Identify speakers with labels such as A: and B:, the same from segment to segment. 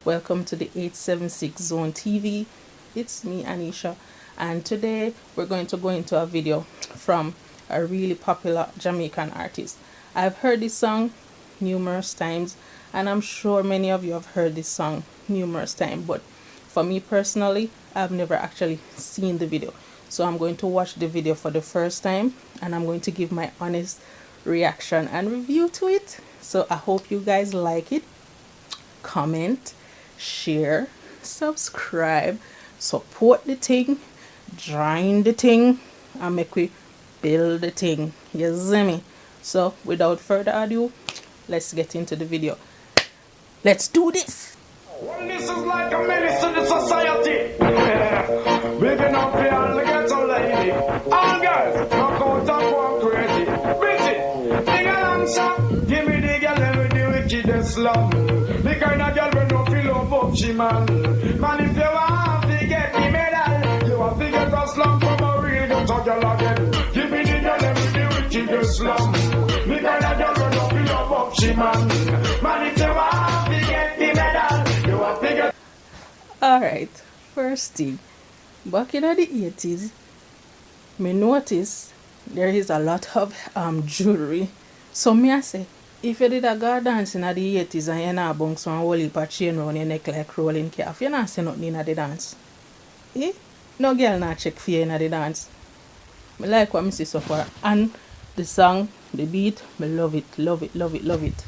A: Welcome to the 876 Zone TV. It's me, Anisha, and today we're going to go into a video from a really popular Jamaican artist. I've heard this song numerous times, and I'm sure many of you have heard this song numerous times, but for me personally, I've never actually seen the video. So I'm going to watch the video for the first time, and I'm going to give my honest reaction and review to it. So I hope you guys like it. Comment, share, subscribe, support the thing, join the thing, and make we build the thing. You see me? So without further ado, let's get into the video. Let's do this.
B: Well, this is like a menace to the society. Living up here and get a lady. All girls, knock out and go crazy. Busy, dig a answer. Give me the girl, let me do wickedest slum. The kind of girl when no feel up up she man. Man, if you want to get the medal, you have to get a slum from a real ghetto girl again. Give me the girl, let me do wickedest slum. The kind of girl when no feel up up she man. Man, if you want to get the medal, you have to get.
A: Alright, first thing, back in the 80s, me notice there is a lot of jewelry. So me I say, if you did a go dance in the 80s and you not bounce one whole heap of chain round your neck like rolling calf, you not say nothing in the dance. Eh? No girl not check for you in the dance. Me like what me see so far. And the song, the beat, me love it, love it, love it, love it.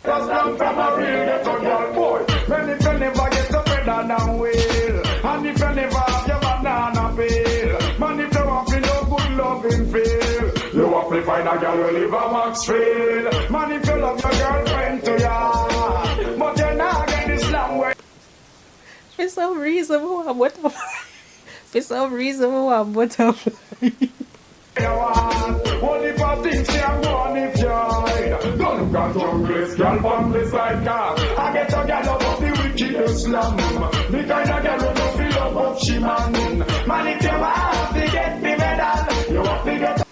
B: Cause I'm from a real ghetto girl boy. Man, if you never get a feather down wheel, and if you never have your banana peel, man, if you want to no good loving feel, you have to find a girl who live a Maxfield. Man, if you love your girlfriend to ya, but you're not getting this long way.
A: For some reason, we want butterfly. For some reason, we want butterfly.
B: You want only for things you want if you hide. Don't look at junglist, girl from the side car. I get a girl up the wickedest slum. The kind of girl who don't feel up of she man. Man, if you want to get the medal, you have to get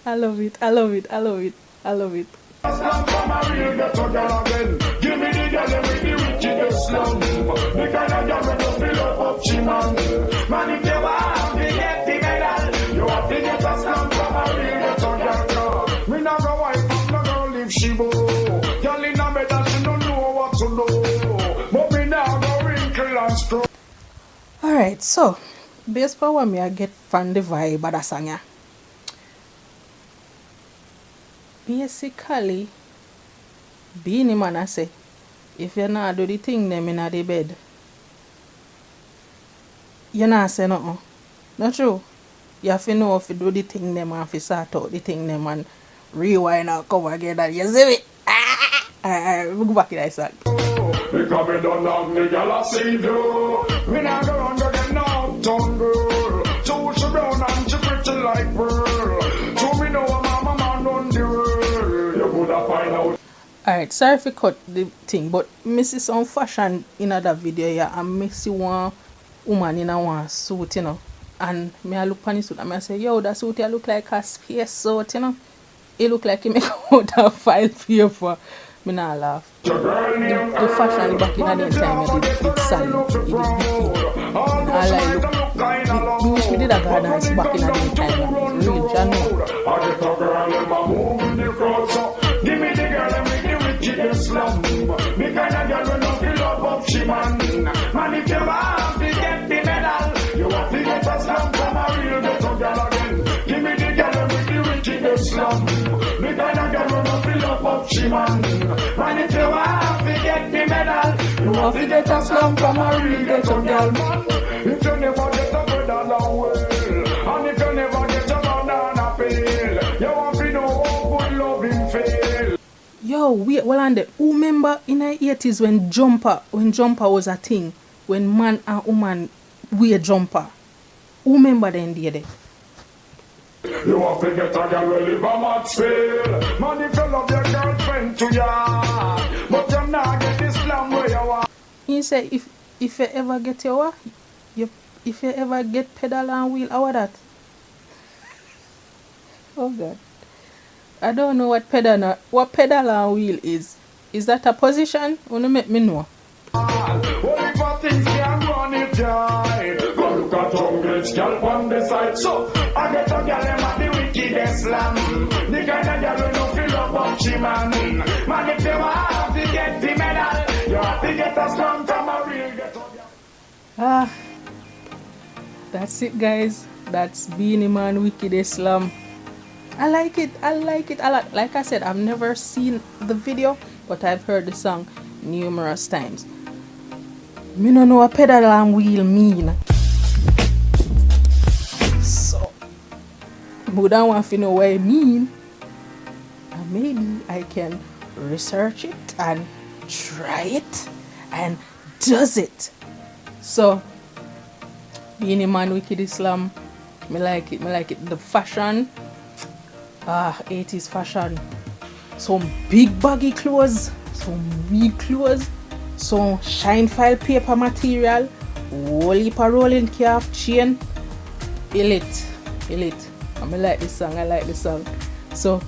A: I love it, I love it, I love it, I love it.
B: a slum from a real ghetto girl again. Give me the girl with the wickedest slum. The kind of girl who don't feel up of she man. Man, if you want to get the medal, you have to get a slum from a real ghetto girl. Me not go wife up, no girl leave she bow. Girl in a bed and she don't know what to do. But me now go wrinkle and screw.
A: Alright, so, based on what me I get from the vibe of the song, yeah. Basically, Beenie Man I say, if you not do the thing them in the bed, you not say nothing. Not true. You have to know if you do the thing them and if you sort out the thing them and rewind and come again and you see it. We'll go back to that song.
B: Because me don't love me, girl, I see you. Me not go under the knockdown girl. So she brown and she pretty like pearl. So me know a mama man on the world. You could have find out.
A: Alright, sorry if you cut the thing, but me see some fashion in that video here and me see one woman in a one suit, you know. And me I look on the suit and I say, yo, that suit here look like a space suit, you know. It look like he make out a file paper. Me not laugh. The fashion back in the time, it's solid. It is wicked. I like look. We wish we did a guard dance back in the time. It's real, you know.
B: I get a girl in my move in the crowd, so give me the girl and make the wickedest slum. The kind of girl when don't feel up of she man. Man, if you want to get the medal, you have to get a slum from a real ghetto girl again. Give me the girl and make the wickedest slum. The kind of girl when don't feel up of she man. Man, if you want to get the medal, you have to get a slum from a real ghetto girl, man. If you never get a brother long well, and if you never get a banana peel, you want to know how good loving feel.
A: Yo, wait, well, and who remember in the 80s when jumper was a thing, when man and woman wear jumper? Who remember then there?
B: You have to get a girl who live a Maxfield. Man, if you love your girlfriend to ya, but you not get this slam where you want.
A: He say if you ever get your if you ever get pedal and wheel, how that? Oh God. I don't know what pedal and wheel is. Is that a position? Wanna make me know?
B: Only for things can run it right. Go look at Tongue's girl on the side. So I get a girl them at the wickedest slam. The kind of girl who don't feel up up she man. Man if you want to get the medal, you have to get a strong from a real ghetto girl.
A: That's it, guys. That's Beenie Man Wickedest Slam. I like it a lot. Like I said, I've never seen the video, but I've heard the song numerous times. Me no know a pedal and wheel mean, so I don't want to know what it mean, and maybe I can research it and try it and does it. So Beenie Man Wickedest Slam, me like it. The fashion, 80s fashion, some big baggy clothes, some wee clothes, some shine file paper material, whole heap of rolling calf chain. Elite. I like this song. So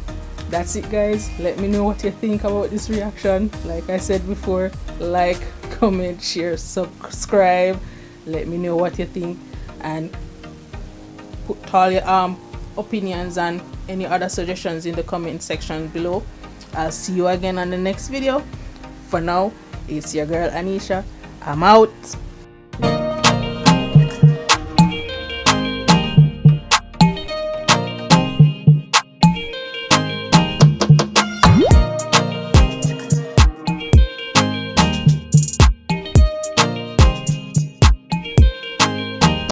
A: that's it, guys. Let me know what you think about this reaction. Like I said before, like, comment, share, subscribe. Let me know what you think, and put all your opinions and any other suggestions in the comment section below. I'll see you again on the next video. For now, it's your girl Anisha. I'm out.